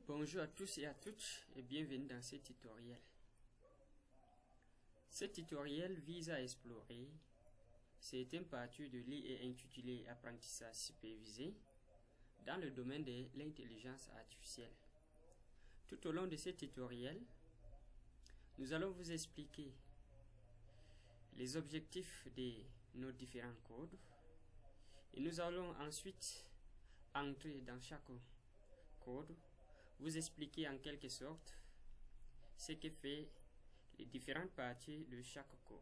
Bonjour à tous et à toutes et bienvenue dans ce tutoriel. Ce tutoriel vise à explorer certaines parties de l'IA intitulé Apprentissage supervisé dans le domaine de l'intelligence artificielle. Tout au long de ce tutoriel, nous allons vous expliquer les objectifs de nos différents codes et nous allons ensuite entrer dans chaque code, vous expliquer en quelque sorte ce que fait les différentes parties de chaque code.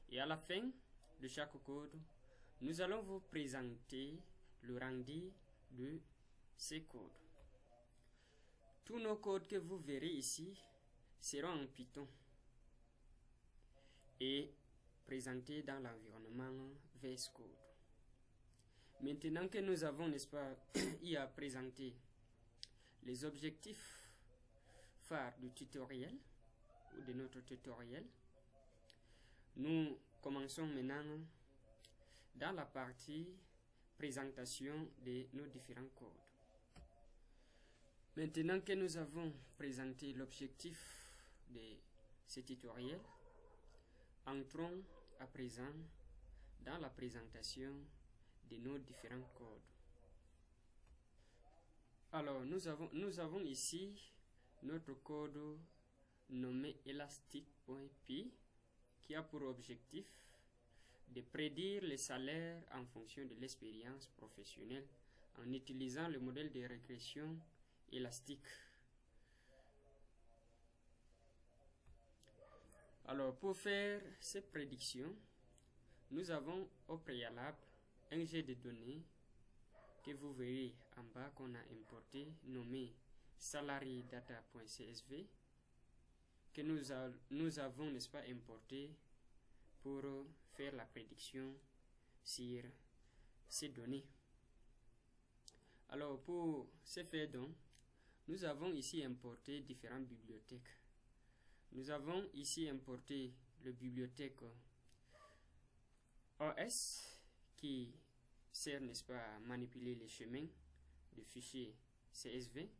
Et à la fin de chaque code, nous allons vous présenter le rendu de ces codes. Tous nos codes que vous verrez ici seront en Python et présentés dans l'environnement VS Code. Maintenant que nous avons, n'est-ce pas, eu à présenter les objectifs phares du tutoriel ou de notre tutoriel, nous commençons maintenant dans la partie présentation de nos différents codes. Maintenant que nous avons présenté l'objectif de ce tutoriel, entrons à présent dans la présentation de nos différents codes. Alors, nous avons ici notre code nommé elastic.py qui a pour objectif de prédire les salaires en fonction de l'expérience professionnelle en utilisant le modèle de régression élastique. Alors, pour faire ces prédictions, nous avons au préalable un jet de données que vous verrez en bas qu'on a importé, nommé salary-data.csv, que nous avons, n'est-ce pas, importé pour faire la prédiction sur ces données. Alors, pour ce faire donc, nous avons ici importé différentes bibliothèques. Nous avons ici importé la bibliothèque OS qui sert, n'est-ce pas, à manipuler les chemins de fichiers CSV.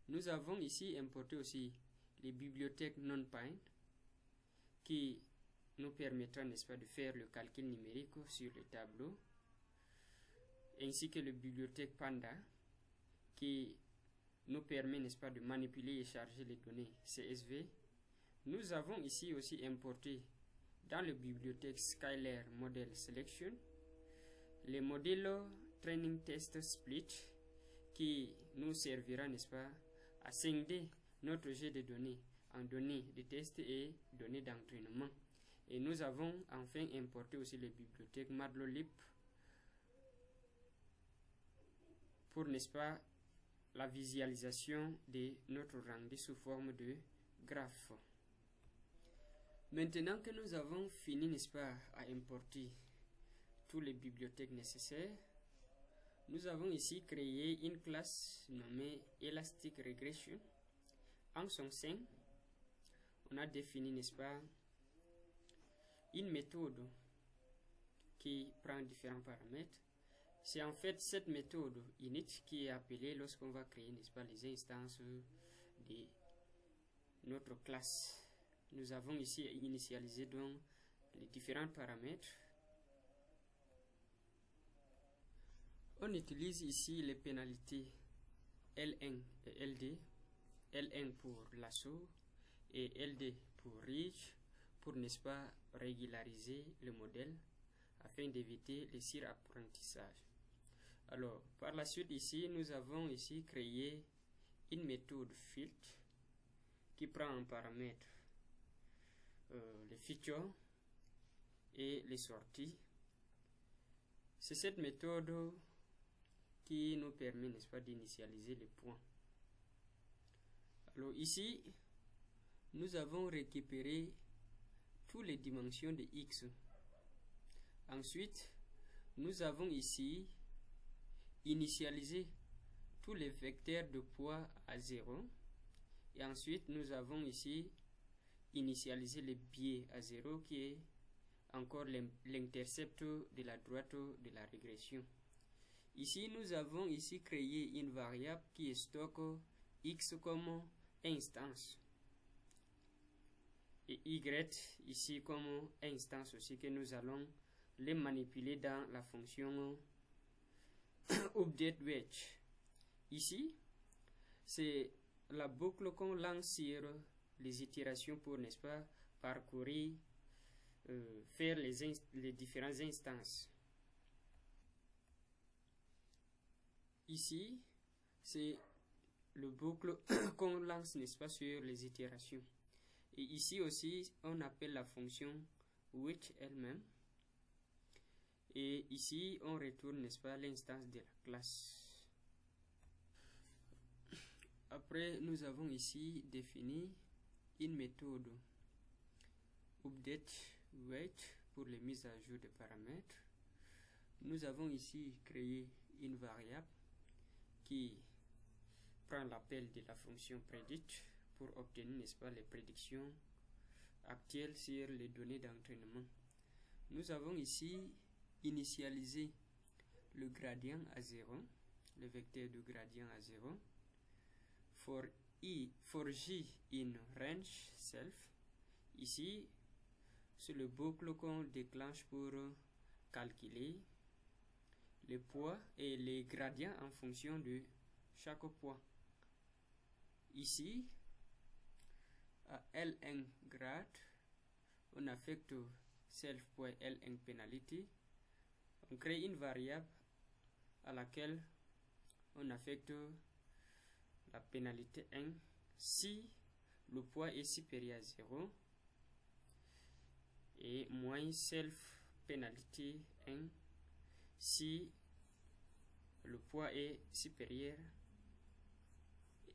Nous avons ici importé aussi les bibliothèques NumPy qui nous permettra, n'est-ce pas, de faire le calcul numérique sur le tableau, ainsi que la bibliothèque Panda qui nous permet, n'est-ce pas, de manipuler et charger les données CSV. Nous avons ici aussi importé dans la bibliothèque Skylar Model Selection les modèles Training Test Split qui nous servira, n'est-ce pas, à scinder notre jet de données en données de test et données d'entraînement. Et nous avons enfin importé aussi les bibliothèques Matplotlib pour, n'est-ce pas, la visualisation de notre rendu sous forme de graphe. Maintenant que nous avons fini, n'est-ce pas, à importer toutes les bibliothèques nécessaires, nous avons ici créé une classe nommée Elastic Regression. En son sein, on a défini, n'est-ce pas, une méthode qui prend différents paramètres. C'est en fait cette méthode init qui est appelée lorsqu'on va créer, n'est-ce pas, les instances de notre classe. Nous avons ici initialisé donc les différents paramètres. On utilise ici les pénalités L1 et LD, L1 pour l'assaut et LD pour reach, pour, n'est-ce pas, régulariser le modèle afin d'éviter les surapprentissages. Alors, par la suite ici, nous avons ici créé une méthode filtre qui prend en paramètre les features et les sorties. C'est cette méthode qui nous permet, n'est-ce pas, d'initialiser les points. Alors ici, nous avons récupéré toutes les dimensions de X. Ensuite, nous avons ici initialisé tous les vecteurs de poids à 0. Et ensuite, nous avons ici initialisé les biais à 0 qui est encore l'intercept de la droite de la régression. Ici, nous avons ici créé une variable qui stocke x comme instance. Et y ici comme instance aussi que nous allons les manipuler dans la fonction updateWedge. Ici, c'est la boucle qu'on lance sur les itérations pour, n'est-ce pas, parcourir, faire les différentes instances. Ici, c'est le boucle qu'on lance, n'est-ce pas, sur les itérations. Et ici aussi, on appelle la fonction which elle-même. Et ici, on retourne, n'est-ce pas, l'instance de la classe. Après, nous avons ici défini une méthode updateWedge pour les mises à jour de paramètres. Nous avons ici créé une variable qui prend l'appel de la fonction predict pour obtenir, n'est-ce pas, les prédictions actuelles sur les données d'entraînement. Nous avons ici initialisé le gradient à 0, le vecteur de gradient à 0, for j in range self. Ici, c'est le boucle qu'on déclenche pour calculer les poids et les gradients en fonction de chaque poids. Ici, à L1 grade, on affecte self.L1 penalty. On crée une variable à laquelle on affecte la pénalité 1 si le poids est supérieur à 0 et moins self penalty 1 si le poids est supérieur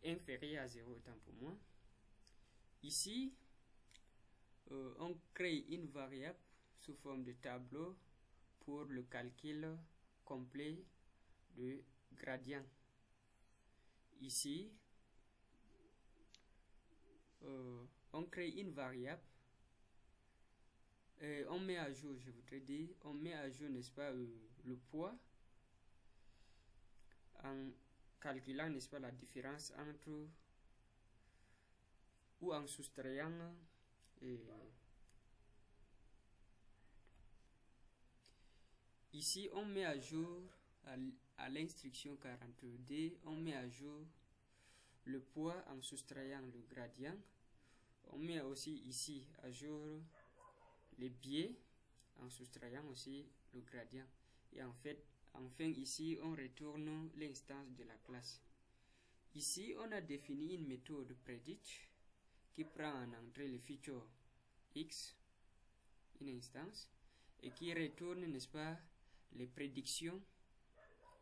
inférieur à 0 autant pour moi. Ici, on crée une variable sous forme de tableau pour le calcul complet de gradient. Ici, on crée une variable, on met à jour, je voudrais dire, on met à jour, n'est-ce pas, le poids en calculant, n'est-ce pas, la différence entre, ou en soustrayant ici on met à jour à l'instruction 42D, on met à jour le poids en soustrayant le gradient. On met aussi ici à jour les biais en soustrayant aussi le gradient. Et en fait, enfin ici on retourne l'instance de la classe. Ici on a défini une méthode predict qui prend en entrée le feature x, une instance, et qui retourne, n'est-ce pas, les prédictions,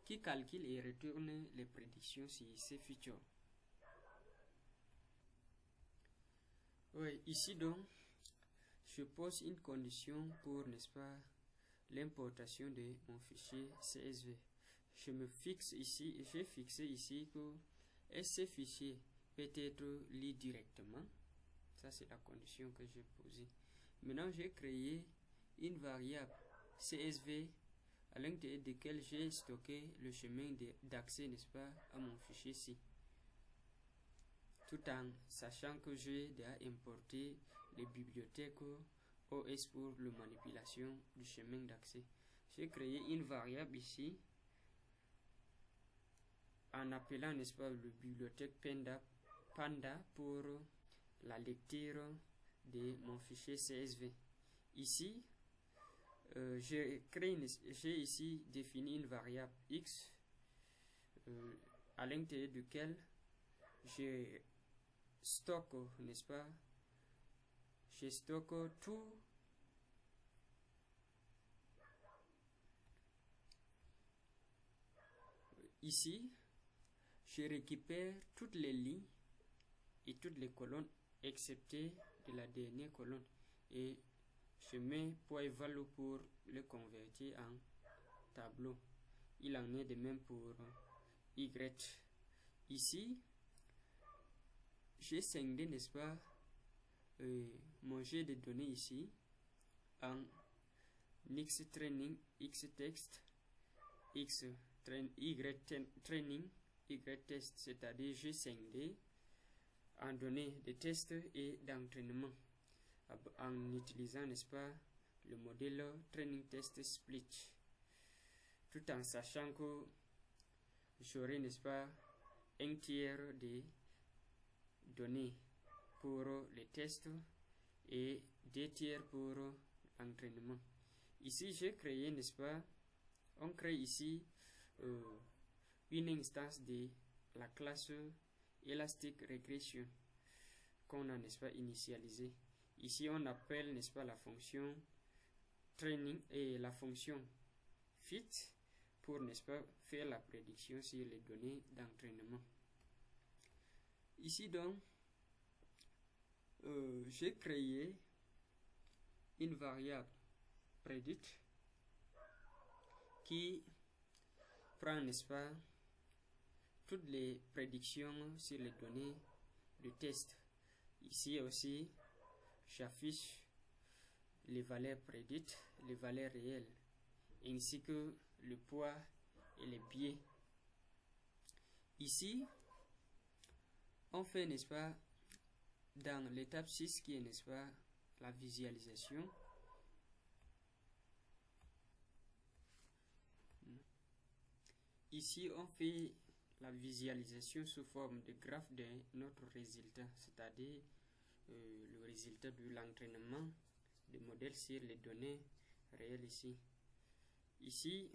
qui calcule et retourne les prédictions sur ces features. Oui, ici donc, je pose une condition pour, n'est-ce pas, l'importation de mon fichier CSV. Je me fixe ici, j'ai fixé ici que ce fichier peut être lu directement. Ça, c'est la condition que j'ai posée. Maintenant, j'ai créé une variable CSV à l'intérieur de laquelle j'ai stocké le chemin d'accès, n'est-ce pas, à mon fichier ci. Tout en sachant que j'ai déjà importé les bibliothèques OS pour la manipulation du chemin d'accès. J'ai créé une variable ici en appelant, n'est-ce pas, le bibliothèque Panda pour la lecture de mon fichier CSV. Ici, j'ai ici défini une variable x à l'intérieur duquel je stocke, n'est-ce pas, je stocke tout ici. Je récupère toutes les lignes et toutes les colonnes excepté de la dernière colonne et je mets point value pour le convertir en tableau. Il en est de même pour y. Ici, j'ai scindé, n'est-ce pas, mon jeu de données ici en x training, x text, x training, Y-test, c'est-à-dire j'ai scindé en données de tests et d'entraînement en utilisant, n'est-ce pas, le modèle training test split, tout en sachant que j'aurai, n'est-ce pas, un tiers des données pour les tests et 2 tiers pour l'entraînement. Ici, j'ai créé, n'est-ce pas, on crée ici une instance de la classe Elastic Regression qu'on a, n'est-ce pas, initialisée. Ici, on appelle, n'est-ce pas, la fonction training et la fonction fit pour, n'est-ce pas, faire la prédiction sur les données d'entraînement. Ici, donc, j'ai créé une variable predict qui prend, n'est-ce pas, toutes les prédictions sur les données de test. Ici aussi, j'affiche les valeurs prédites, les valeurs réelles, ainsi que le poids et les biais. Ici, on fait, n'est-ce pas, dans l'étape 6 qui est, n'est-ce pas, la visualisation. Ici, on fait la visualisation sous forme de graphe de notre résultat, c'est-à-dire le résultat de l'entraînement des modèles sur les données réelles ici. Ici,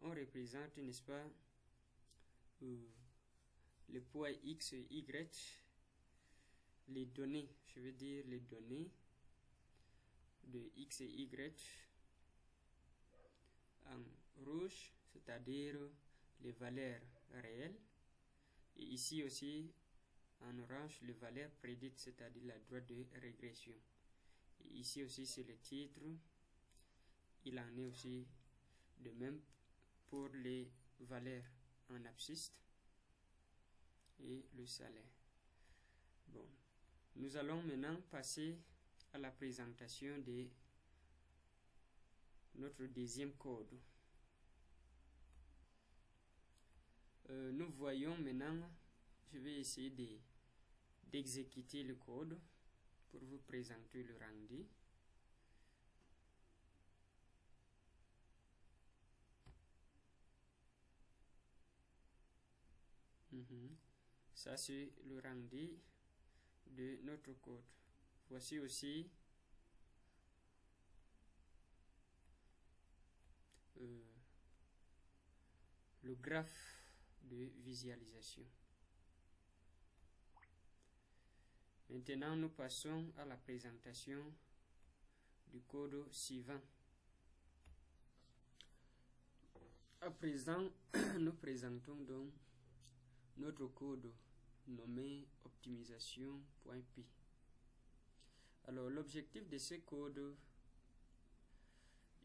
on représente, n'est-ce pas, le poids X et Y, les données, je veux dire les données de X et Y en rouge, c'est-à-dire les valeurs réelles, et ici aussi en orange les valeurs prédites, c'est-à-dire la droite de régression. Et ici aussi c'est le titre, il en est aussi de même pour les valeurs en abscisse et le salaire. Bon, nous allons maintenant passer à la présentation de notre deuxième code. Nous voyons maintenant, je vais essayer d'exécuter le code pour vous présenter le rendu. Ça c'est le rendu de notre code. Voici aussi le graphe de visualisation. Maintenant, nous passons à la présentation du code suivant. À présent, nous présentons donc notre code nommé optimisation.py. Alors, l'objectif de ce code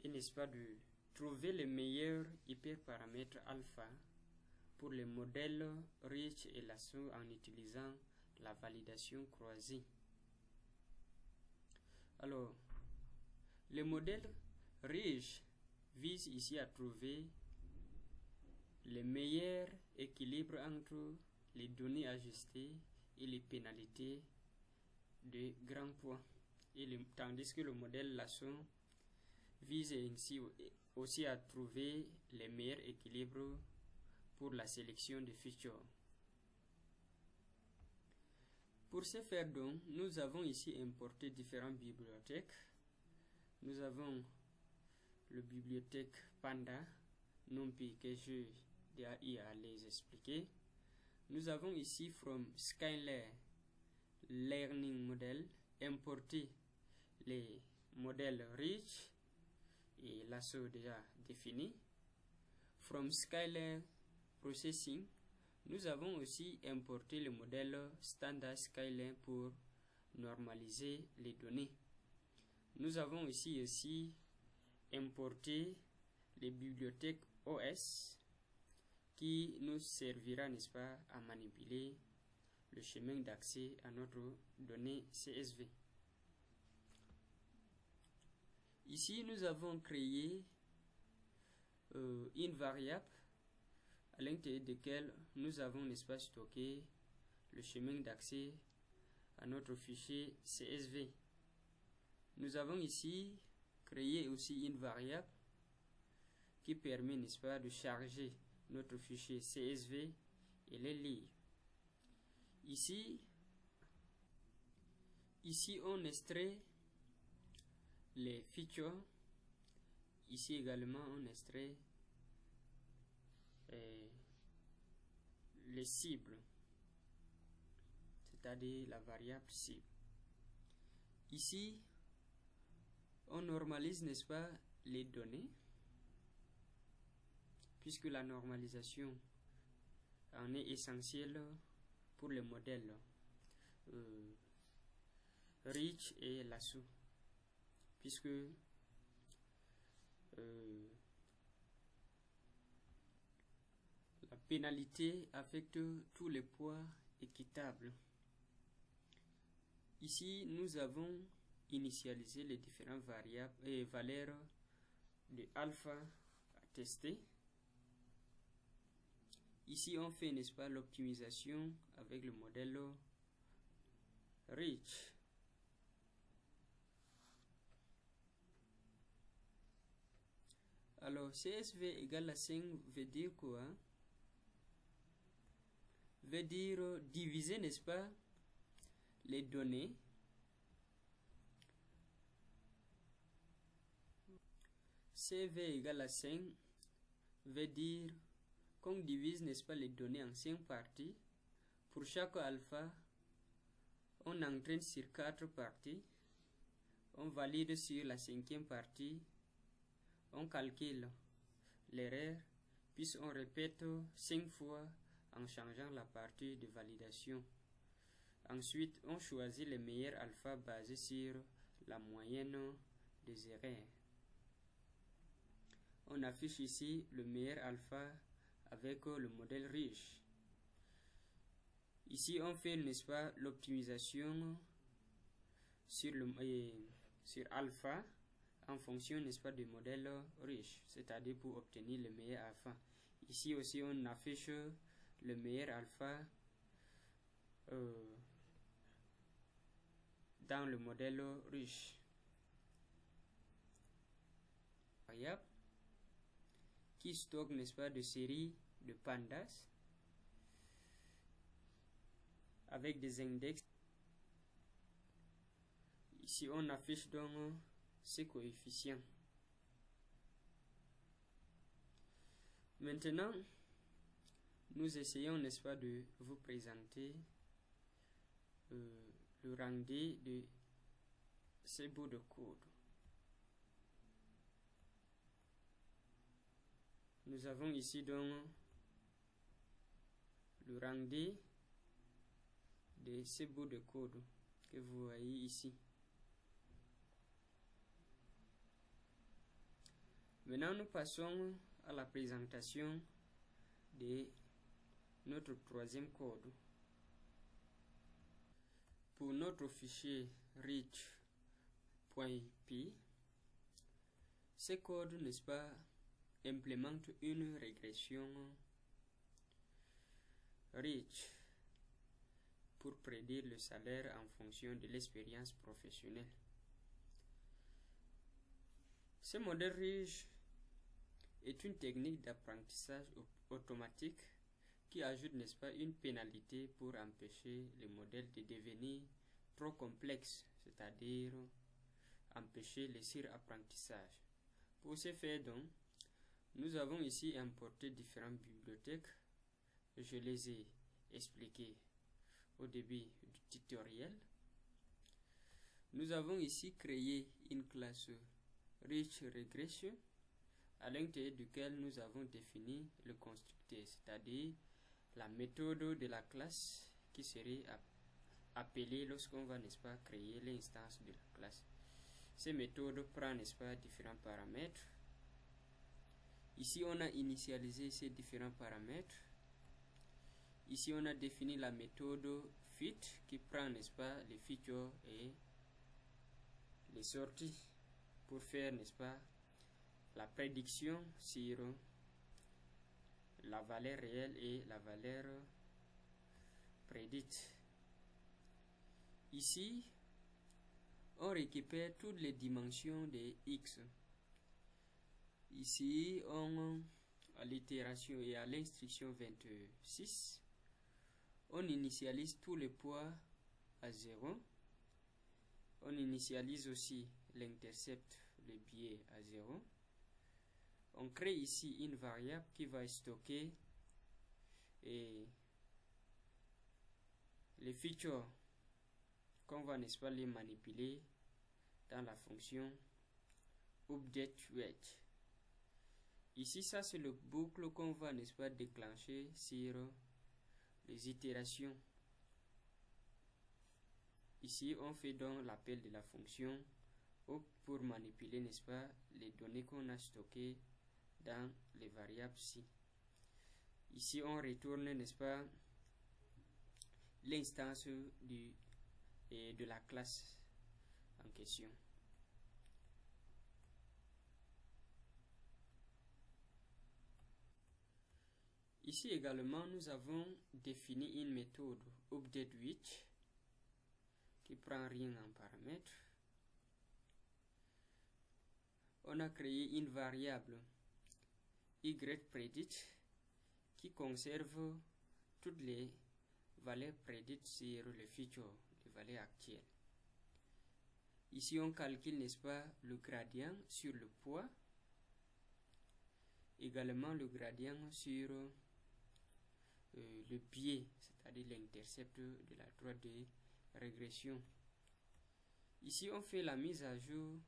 est, n'est-ce pas, de trouver les meilleurs hyperparamètres alpha pour les modèles Rich et Lasso en utilisant la validation croisée. Alors, le modèle Rich vise ici à trouver le meilleur équilibre entre les données ajustées et les pénalités de grands points, tandis que le modèle Lasso vise ainsi aussi à trouver les meilleurs équilibres pour la sélection de features. Pour ce faire donc, nous avons ici importé différentes bibliothèques. Nous avons la bibliothèque Panda, NumPy que je vais à les expliquer. Nous avons ici from Skylair Learning Model importé les modèles Rich et Lasso déjà définis. From Skylair Processing, nous avons aussi importé le modèle Standard Skylair pour normaliser les données. Nous avons ici aussi importé les bibliothèques OS qui nous servira, n'est-ce pas, à manipuler le chemin d'accès à notre donnée CSV. Ici, nous avons créé une variable à l'intérieur duquel nous avons, n'est-ce pas, stocké le chemin d'accès à notre fichier CSV. Nous avons ici créé aussi une variable qui permet, n'est-ce pas, de charger notre fichier CSV et les lire. Ici, on extrait les features. Ici également, on extrait les cibles, c'est-à-dire la variable cible. Ici, on normalise, n'est-ce pas, les données, puisque la normalisation en est essentielle pour les modèles Rich et Lasso, puisque la pénalité affecte tous les poids équitables. Ici, nous avons initialisé les différentes variables et valeurs de alpha à tester. Ici, on fait, n'est-ce pas, l'optimisation avec le modèle Rich. Alors, CSV égale à 5 veut dire quoi? Veut dire diviser, n'est-ce pas, les données CV égale à 5 veut dire qu'on divise, n'est-ce pas, les données en 5 parties. Pour chaque alpha, on entraîne sur 4 parties. On valide sur la 5e partie. On calcule l'erreur, puis on répète 5 fois en changeant la partie de validation. Ensuite, on choisit les meilleurs alphas basés sur la moyenne des erreurs. On affiche ici le meilleur alpha avec le modèle riche. Ici, on fait, n'est-ce pas, l'optimisation sur alpha en fonction, n'est-ce pas, du modèle riche, c'est-à-dire pour obtenir le meilleur alpha. Ici aussi, on affiche le meilleur alpha dans le modèle riche. Variable qui stocke, n'est-ce pas, de séries de pandas avec des index. Ici, on affiche donc ces coefficients. Maintenant, nous essayons, n'est-ce pas, de vous présenter le rendu de ces bouts de code. Nous avons ici donc le rendu de ces bouts de code que vous voyez ici. Maintenant, nous passons à la présentation de notre troisième code. Pour notre fichier rich.py, ce code, n'est-ce pas, implémente une régression rich pour prédire le salaire en fonction de l'expérience professionnelle. Ce modèle rich est une technique d'apprentissage automatique qui ajoute, n'est-ce pas, une pénalité pour empêcher le modèle de devenir trop complexe, c'est-à-dire empêcher le surapprentissage. Pour ce faire donc, nous avons ici importé différentes bibliothèques. Je les ai expliquées au début du tutoriel. Nous avons ici créé une classe Rich Regression à l'intérieur duquel nous avons défini le constructeur, c'est-à-dire la méthode de la classe qui serait appelée lorsqu'on va, n'est-ce pas, créer l'instance de la classe. Ces méthodes prennent, n'est-ce pas, différents paramètres. Ici, on a initialisé ces différents paramètres. Ici, on a défini la méthode fit qui prend, n'est-ce pas, les features et les sorties pour faire, n'est-ce pas, la prédiction sur la valeur réelle et la valeur prédite. Ici, on récupère toutes les dimensions de x. Ici, à l'itération et à l'instruction 26, on initialise tous les poids à 0. On initialise aussi l'intercept, le biais à 0. On crée ici une variable qui va stocker et les features qu'on va, n'est-ce pas, les manipuler dans la fonction updateWeight. Ici, ça c'est le boucle qu'on va, n'est-ce pas, déclencher sur les itérations. Ici, on fait donc l'appel de la fonction up pour manipuler, n'est-ce pas, les données qu'on a stockées dans les variables ci. Ici, on retourne, n'est-ce pas, l'instance de la classe en question. Ici également, nous avons défini une méthode updateWeight qui prend rien en paramètre. On a créé une variable yPredict qui conserve toutes les valeurs prédites sur le futur, les valeurs actuelles. Ici, on calcule, n'est-ce pas, le gradient sur le poids, également le gradient sur le biais, c'est-à-dire l'intercept de la droite de régression. Ici, on fait la mise à jour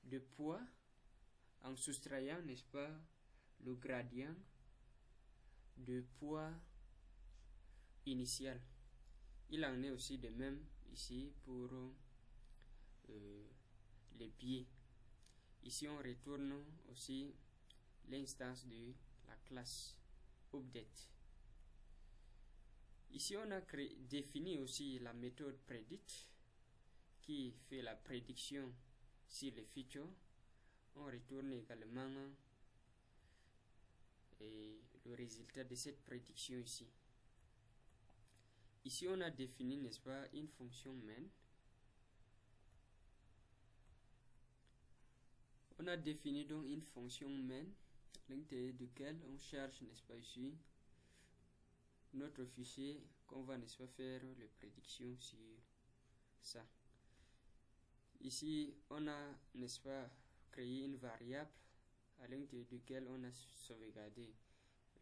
de poids en soustrayant, n'est-ce pas, le gradient de poids initial. Il en est aussi de même ici pour les biais. Ici, on retourne aussi l'instance de la classe update. Ici, on a défini aussi la méthode predict qui fait la prédiction sur les features. On retourne également le résultat de cette prédiction ici. Ici, on a défini, n'est-ce pas, une fonction main. On a défini donc une fonction main à l'intérieur duquel on charge, n'est-ce pas, ici notre fichier qu'on va, n'est-ce pas, faire les prédictions sur ça. Ici, on a, n'est-ce pas, créé une variable à l'intérieur duquel on a sauvegardé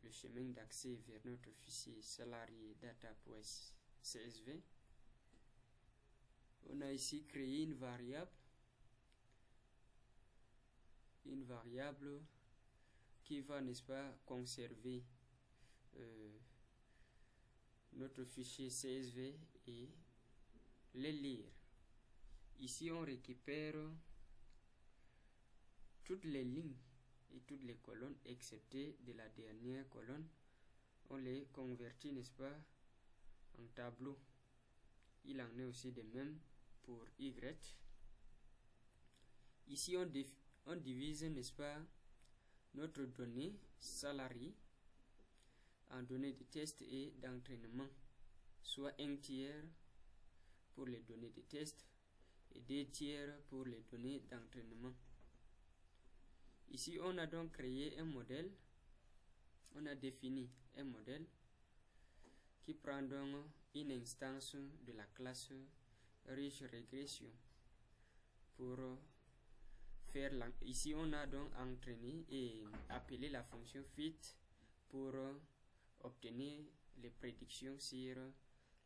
le chemin d'accès vers notre fichier salary data.csv. On a ici créé une variable qui va, n'est-ce pas, conserver notre fichier CSV et les lire. Ici, on récupère toutes les lignes et toutes les colonnes, excepté de la dernière colonne. On les convertit, n'est-ce pas, en tableau. Il en est aussi de même pour Y. Ici, on divise, n'est-ce pas, notre donnée salary en données de test et d'entraînement, soit 1 tiers pour les données de test et 2 tiers pour les données d'entraînement. Ici, on a donc créé un modèle, on a défini un modèle qui prend donc une instance de la classe Rich Regression pour faire ici on a donc entraîné et appelé la fonction fit pour obtenir les prédictions sur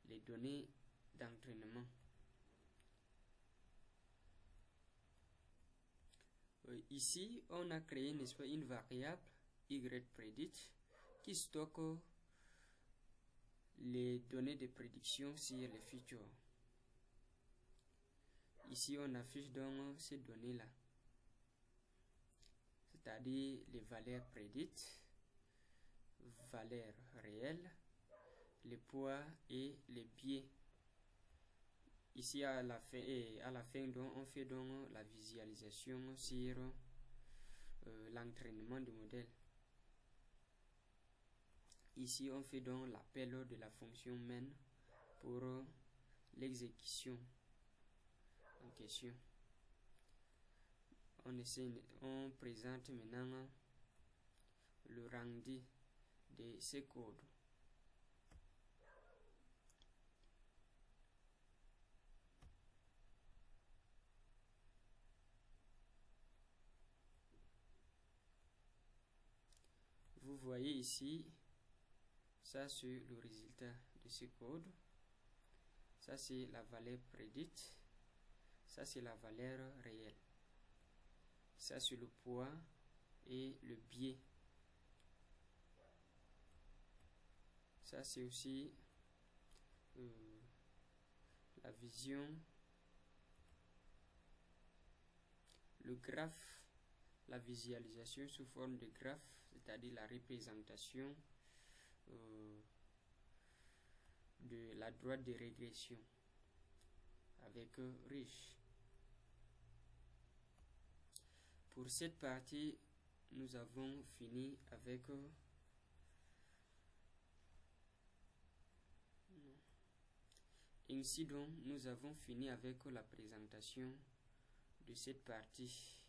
les données d'entraînement. Ici, on a créé, n'est-ce pas, une variable yPredict qui stocke les données de prédiction sur les futurs. Ici, on affiche donc ces données-là, c'est-à-dire les valeurs prédites, valeurs réelles, les poids et les biais. Ici, à la fin donc, on fait donc la visualisation sur l'entraînement du modèle. Ici, on fait donc l'appel de la fonction main pour l'exécution en question. On présente maintenant le rendu de ces codes. Vous voyez ici, ça c'est le résultat de ce code. Ça c'est la valeur prédite. Ça c'est la valeur réelle. Ça c'est le poids et le biais. Ça c'est aussi la vision, le graphe, la visualisation sous forme de graphe, c'est-à-dire la représentation de la droite de régression avec riche. Pour cette partie, nous avons fini avec ainsi donc nous avons fini avec la présentation de cette partie.